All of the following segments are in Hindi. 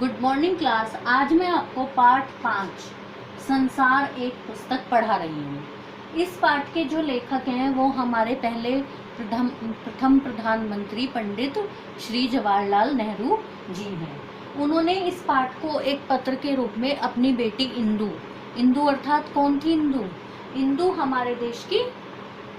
Good morning class. आज मैं आपको पाठ 5 संसार एक पुस्तक पढ़ा रही हूँ। इस पाठ के जो लेखक हैं वो हमारे पहले प्रथम प्रधानमंत्री पंडित श्री जवाहरलाल नेहरू जी हैं। उन्होंने इस पाठ को एक पत्र के रूप में अपनी बेटी इंदु अर्थात कौन थी? इंदु हमारे देश की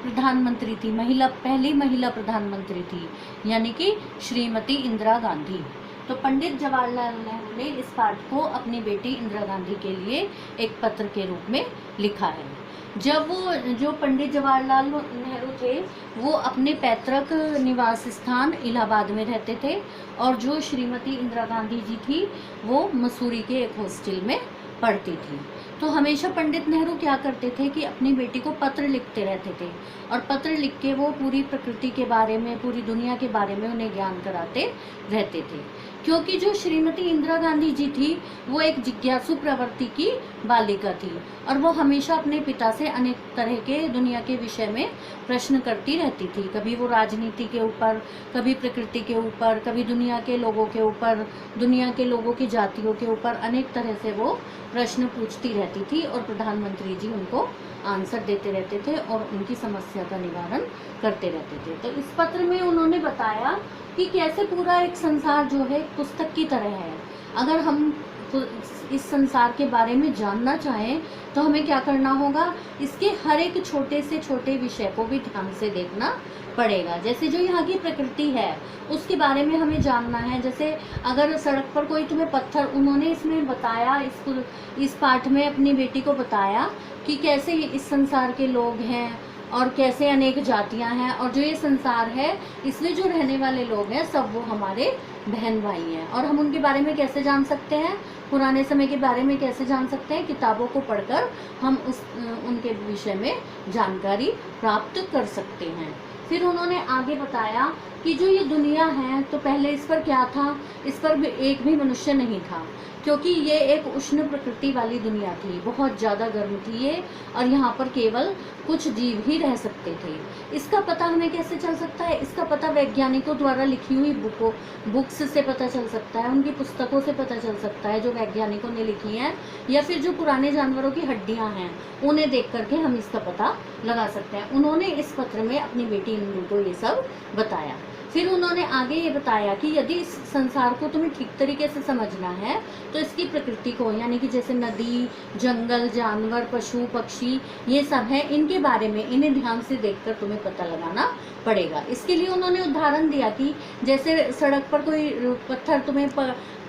प्रधानमंत्री थी, पहली महिला प्रधानमंत्री थी, यानी कि श्रीमती इंदिरा गांधी। तो पंडित जवाहरलाल नेहरू ने इस पाठ को अपनी बेटी इंदिरा गांधी के लिए एक पत्र के रूप में लिखा है। जब वो जो पंडित जवाहरलाल नेहरू थे वो अपने पैतृक निवास स्थान इलाहाबाद में रहते थे और जो श्रीमती इंदिरा गांधी जी थी वो मसूरी के एक हॉस्टल में पढ़ती थी। तो हमेशा पंडित नेहरू क्या करते थे कि अपनी बेटी को पत्र लिखते रहते थे और पत्र लिख के वो पूरी प्रकृति के बारे में, पूरी दुनिया के बारे में उन्हें ज्ञान कराते रहते थे। क्योंकि जो श्रीमती इंदिरा गांधी जी थी वो एक जिज्ञासु प्रवृत्ति की बालिका थी और वो हमेशा अपने पिता से अनेक तरह के दुनिया के विषय में प्रश्न करती रहती थी। कभी वो राजनीति के ऊपर, कभी प्रकृति के ऊपर, कभी दुनिया के लोगों के ऊपर, दुनिया के लोगों की जातियों के ऊपर अनेक तरह से वो प्रश्न पूछती रहती थी और प्रधानमंत्री जी उनको आंसर देते रहते थे और उनकी समस्या का निवारण करते रहते थे। तो इस पत्र में उन्होंने बताया कि कैसे पूरा एक संसार जो है पुस्तक की तरह है। अगर हम इस संसार के बारे में जानना चाहें तो हमें क्या करना होगा, इसके हर एक छोटे से छोटे विषय को भी ध्यान से देखना पड़ेगा। जैसे जो यहाँ की प्रकृति है उसके बारे में हमें जानना है। जैसे अगर सड़क पर कोई तुम्हें पत्थर, उन्होंने इसमें बताया, इस पाठ में अपनी बेटी को बताया कि कैसे इस संसार के लोग हैं और कैसे अनेक जातियां हैं और जो ये संसार है इसमें जो रहने वाले लोग हैं सब वो हमारे बहन भाई हैं। और हम उनके बारे में कैसे जान सकते हैं, पुराने समय के बारे में कैसे जान सकते हैं? किताबों को पढ़कर हम उनके विषय में जानकारी प्राप्त कर सकते हैं। फिर उन्होंने आगे बताया कि जो ये दुनिया है तो पहले इस पर क्या था, इस पर एक भी मनुष्य नहीं था क्योंकि ये एक उष्ण प्रकृति वाली दुनिया थी, बहुत ज़्यादा गर्म थी ये और यहाँ पर केवल कुछ जीव ही रह सकते थे। इसका पता हमें कैसे चल सकता है? इसका पता वैज्ञानिकों द्वारा लिखी हुई बुक्स से पता चल सकता है, उनकी पुस्तकों से पता चल सकता है जो वैज्ञानिकों ने लिखी हैं, या फिर जो पुराने जानवरों की हड्डियाँ हैं उन्हें देख करके हम इसका पता लगा सकते हैं। उन्होंने इस पत्र में अपनी बेटी इंदु को ये सब बताया। फिर उन्होंने आगे ये बताया कि यदि इस संसार को तुम्हें ठीक तरीके से समझना है तो इसकी प्रकृति को, यानी कि जैसे नदी, जंगल, जानवर, पशु, पक्षी, ये सब है, इनके बारे में इन्हें ध्यान से देखकर तुम्हें पता लगाना पड़ेगा। इसके लिए उन्होंने उदाहरण दिया कि जैसे सड़क पर कोई पत्थर तुम्हें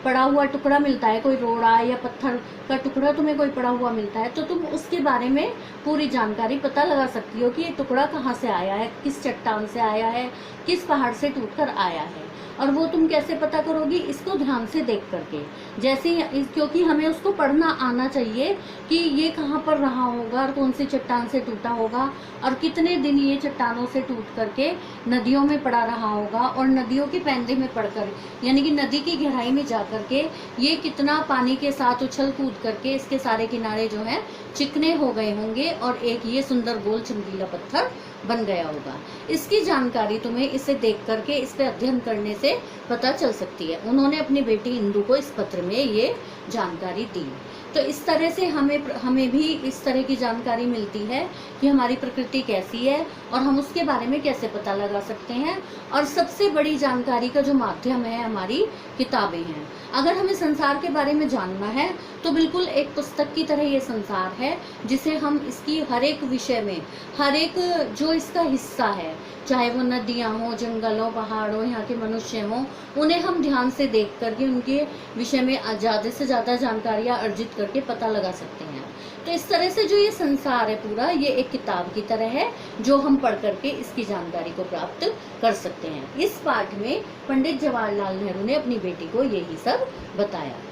पड़ा हुआ टुकड़ा मिलता है, कोई रोड़ा या पत्थर का टुकड़ा तुम्हें कोई पड़ा हुआ मिलता है तो तुम उसके बारे में पूरी जानकारी पता लगा सकती हो कि ये टुकड़ा कहाँ से आया है, किस चट्टान से आया है, किस पहाड़ से टूटकर आया है। और वो तुम कैसे पता करोगी? इसको ध्यान से देख करके। जैसे क्योंकि हमें उसको पढ़ना आना चाहिए कि ये कहाँ पर रहा होगा और कौन सी चट्टान से टूटा होगा और कितने दिन ये चट्टानों से टूट करके नदियों में पड़ा रहा होगा और नदियों के पैंदे में पड़कर, यानी कि नदी की गहराई में जा करके ये कितना पानी के साथ उछल कूद करके इसके सारे किनारे जो है चिकने हो गए होंगे और एक ये सुंदर गोल चमकीला पत्थर बन गया होगा। इसकी जानकारी तुम्हें इसे देख करके, इस पे अध्ययन करने से पता चल सकती है। उन्होंने अपनी बेटी इंदु को इस पत्र में ये जानकारी दी। तो इस तरह से हमें भी इस तरह की जानकारी मिलती है कि हमारी प्रकृति कैसी है और हम उसके बारे में कैसे पता लगा सकते हैं। और सबसे बड़ी जानकारी का जो माध्यम है हमारी किताबें हैं। अगर हमें संसार के बारे में जानना है तो बिल्कुल एक पुस्तक की तरह ये संसार है जिसे हम इसकी हर एक विषय में, हर एक जो इसका हिस्सा है, चाहे वो नदियाँ हों, जंगल हो, पहाड़ हो, यहाँ के मनुष्य हों, उन्हें हम ध्यान से देख करके उनके विषय में ज़्यादा से ज़्यादा जानकारियाँ अर्जित करके पता लगा सकते हैं। तो इस तरह से जो ये संसार है पूरा, ये एक किताब की तरह है जो हम पढ़ करके इसकी जानकारी को प्राप्त कर सकते हैं। इस पाठ में पंडित जवाहरलाल नेहरू ने अपनी बेटी को यही सब बताया है।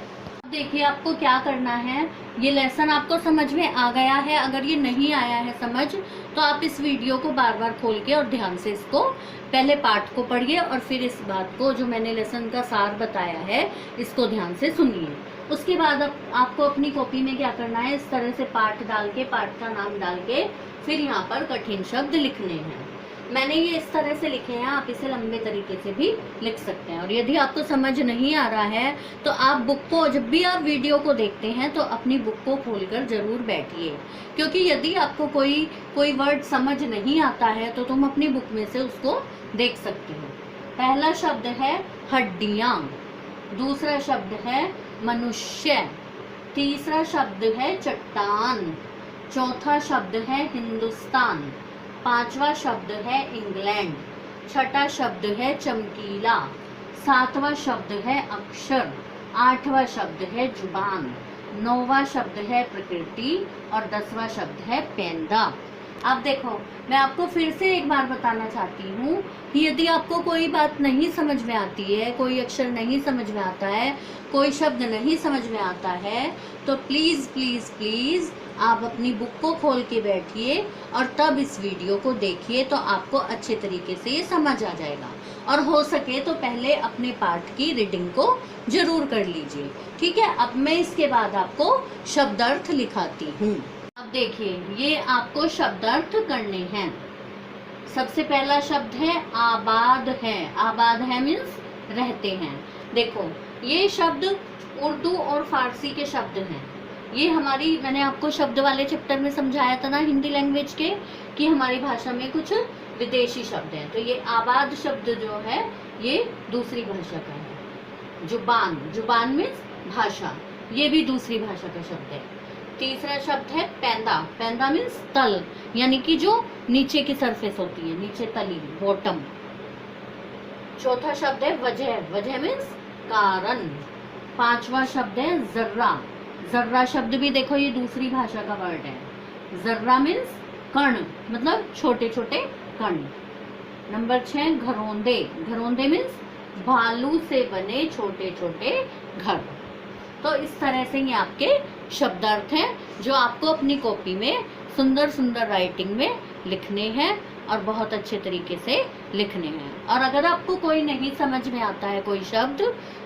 देखिए आपको क्या करना है, ये लेसन आपको समझ में आ गया है? अगर ये नहीं आया है समझ तो आप इस वीडियो को बार बार खोल के और ध्यान से इसको पहले पाठ को पढ़िए और फिर इस बात को, जो मैंने लेसन का सार बताया है, इसको ध्यान से सुनिए। उसके बाद आपको अपनी कॉपी में क्या करना है, इस तरह से पाठ डाल के, पाठ का नाम डाल के फिर यहाँ पर कठिन शब्द लिखने हैं। मैंने ये इस तरह से लिखे हैं, आप इसे लंबे तरीके से भी लिख सकते हैं। और यदि आपको समझ नहीं आ रहा है तो आप बुक को, जब भी आप वीडियो को देखते हैं तो अपनी बुक को खोलकर जरूर बैठिए, क्योंकि यदि आपको कोई वर्ड समझ नहीं आता है तो तुम अपनी बुक में से उसको देख सकते हो। पहला शब्द है हड्डियां, दूसरा शब्द है मनुष्य, तीसरा शब्द है चट्टान, चौथा शब्द है हिंदुस्तान, पांचवा शब्द है इंग्लैंड, छठा शब्द है चमकीला, सातवां शब्द है अक्षर, आठवां शब्द है जुबान, नौवां शब्द है प्रकृति और 10वां शब्द है पेंदा। अब देखो, मैं आपको फिर से एक बार बताना चाहती हूँ कि यदि आपको कोई बात नहीं समझ में आती है, कोई अक्षर नहीं समझ में आता है, कोई शब्द नहीं समझ में आता है, तो प्लीज़ प्लीज़ प्लीज़ आप अपनी बुक को खोल के बैठिए और तब इस वीडियो को देखिए, तो आपको अच्छे तरीके से ये समझ आ जाएगा। और हो सके तो पहले अपने पाठ की रीडिंग को जरूर कर लीजिए, ठीक है। अब मैं इसके बाद आपको शब्दार्थ लिखाती हूँ। अब देखिए, ये आपको शब्दार्थ करने हैं। सबसे पहला शब्द है आबाद है। आबाद है मीन्स रहते हैं। देखो, ये शब्द उर्दू और फारसी के शब्द हैं। ये हमारी, मैंने आपको शब्द वाले चैप्टर में समझाया था ना हिंदी लैंग्वेज के, कि हमारी भाषा में कुछ विदेशी शब्द हैं। तो ये आबाद शब्द जो है ये दूसरी भाषा का है। जुबान, जुबान मीन्स भाषा, ये भी दूसरी भाषा का शब्द है। तीसरा शब्द है पैंदा। पैंदा मीन्स तल, यानी कि जो नीचे की सरफेस होती है, नीचे तली, बॉटम। चौथा शब्द है वजह। वजह मीन्स कारण। पांचवा शब्द है जर्रा। जर्रा शब्द भी देखो, ये दूसरी भाषा का वर्ड है। जर्रा मीन्स कण, मतलब छोटे छोटे कण। नंबर 6 घरौंदे। घरौंदे मीन्स भालू से बने छोटे छोटे घर। तो इस तरह से ये आपके शब्दार्थ हैं जो आपको अपनी कॉपी में सुंदर सुंदर राइटिंग में लिखने हैं और बहुत अच्छे तरीके से लिखने हैं। और अगर आपको कोई नहीं समझ में आता है कोई शब्द,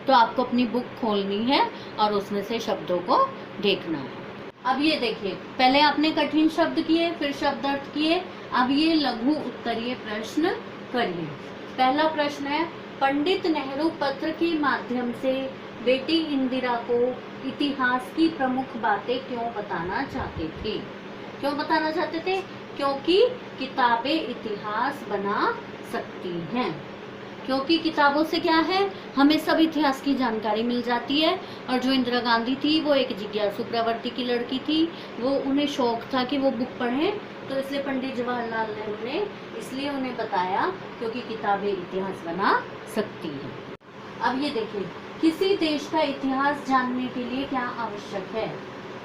तो आपको अपनी बुक खोलनी है और उसमें से शब्दों को देखना है। अब ये देखिए, पहले आपने कठिन शब्द किए, फिर शब्दार्थ किए, अब ये लघु उत्तरीय प्रश्न करिए। पहला प्रश्न है, पंडित नेहरू पत्र के माध्यम से बेटी इंदिरा को इतिहास की प्रमुख बातें क्यों बताना चाहते थे? क्यों बताना चाहते थे? क्योंकि किताबें इतिहास बना सकती हैं। क्योंकि किताबों से क्या है, हमें सब इतिहास की जानकारी मिल जाती है। और जो इंदिरा गांधी थी वो एक जिज्ञासु प्रवृत्ति की लड़की थी, वो उन्हें शौक था कि वो बुक पढ़ें, तो इसलिए पंडित जवाहरलाल नेहरू ने इसलिए उन्हें बताया क्योंकि किताबें इतिहास बना सकती हैं। अब ये देखिए, किसी देश का इतिहास जानने के लिए क्या आवश्यक है?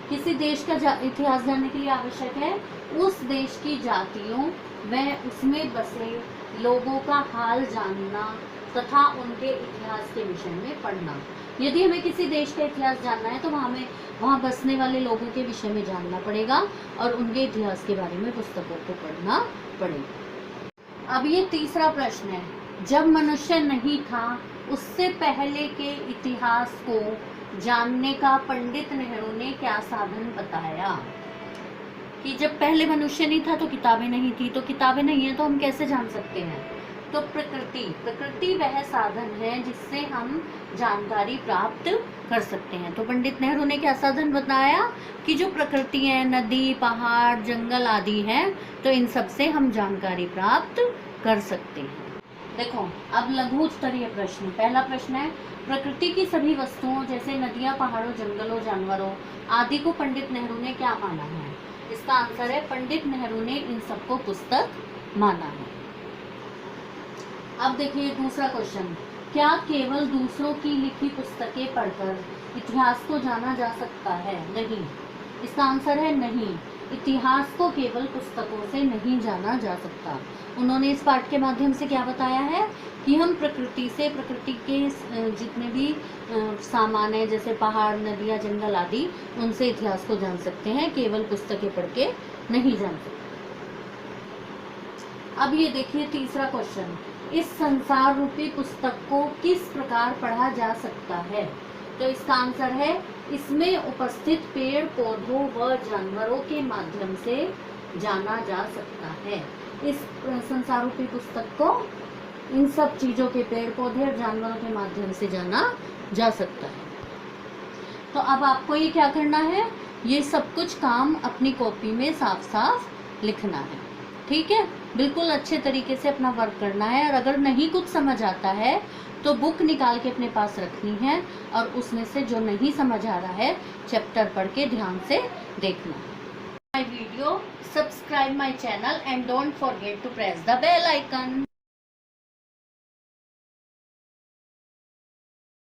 किसी देश का इतिहास जानने के लिए आवश्यक है उस देश की जातियों व उसमें बसे लोगों का हाल जानना तथा उनके इतिहास के विषय में पढ़ना। यदि हमें किसी देश का इतिहास जानना है तो हमें वहाँ बसने वाले लोगों के विषय में जानना पड़ेगा और उनके इतिहास के बारे में पुस्तकों को पढ़ना पड़ेगा। अब ये तीसरा प्रश्न है, जब मनुष्य नहीं था उससे पहले के इतिहास को जानने का पंडित नेहरू ने क्या साधन बताया? कि जब पहले मनुष्य नहीं था तो किताबें नहीं थी, तो किताबें नहीं है तो हम कैसे जान सकते हैं? तो प्रकृति वह साधन है जिससे हम जानकारी प्राप्त कर सकते हैं। तो पंडित नेहरू ने क्या साधन बताया कि जो प्रकृति है, नदी, पहाड़, जंगल आदि हैं, तो इन सब से हम जानकारी प्राप्त कर सकते हैं। देखो, अब लघु उत्तरीय प्रश्न। पहला प्रश्न है, प्रकृति की सभी वस्तुओं जैसे नदियां, पहाड़ों, जंगलों, जानवरों आदि को पंडित नेहरू ने क्या माना है? इसका आंसर है, पंडित नेहरू ने इन सबको पुस्तक माना है। अब देखिए दूसरा क्वेश्चन, क्या केवल दूसरों की लिखी पुस्तकें पढ़कर इतिहास को जाना जा सकता है? नहीं। इसका आंसर है नहीं, इतिहास को केवल पुस्तकों से नहीं जाना जा सकता। उन्होंने इस पाठ के माध्यम से क्या बताया है कि हम प्रकृति से, प्रकृति के जितने भी सामान है जैसे पहाड़, नदियाँ, जंगल आदि, उनसे इतिहास को जान सकते हैं, केवल पुस्तकें पढ़ के नहीं जान सकते। अब ये देखिए तीसरा क्वेश्चन, इस संसार रूपी पुस्तक को किस प्रकार पढ़ा जा सकता है? तो इसका आंसर है, इसमें उपस्थित पेड़, पौधों व जानवरों के माध्यम से जाना जा सकता है। इस संसार रूपी पुस्तक को इन सब चीज़ों के, पेड़ पौधे और जानवरों के माध्यम से जाना जा सकता है। तो अब आपको ये क्या करना है, ये सब कुछ काम अपनी कॉपी में साफ साफ लिखना है, ठीक है। बिल्कुल अच्छे तरीके से अपना वर्क करना है। और अगर नहीं कुछ समझ आता है तो बुक निकाल के अपने पास रखनी है और उसमें से जो नहीं समझ आ रहा है चैप्टर पढ़ के ध्यान से देखना है। My video, subscribe my channel and don't forget to press the bell icon.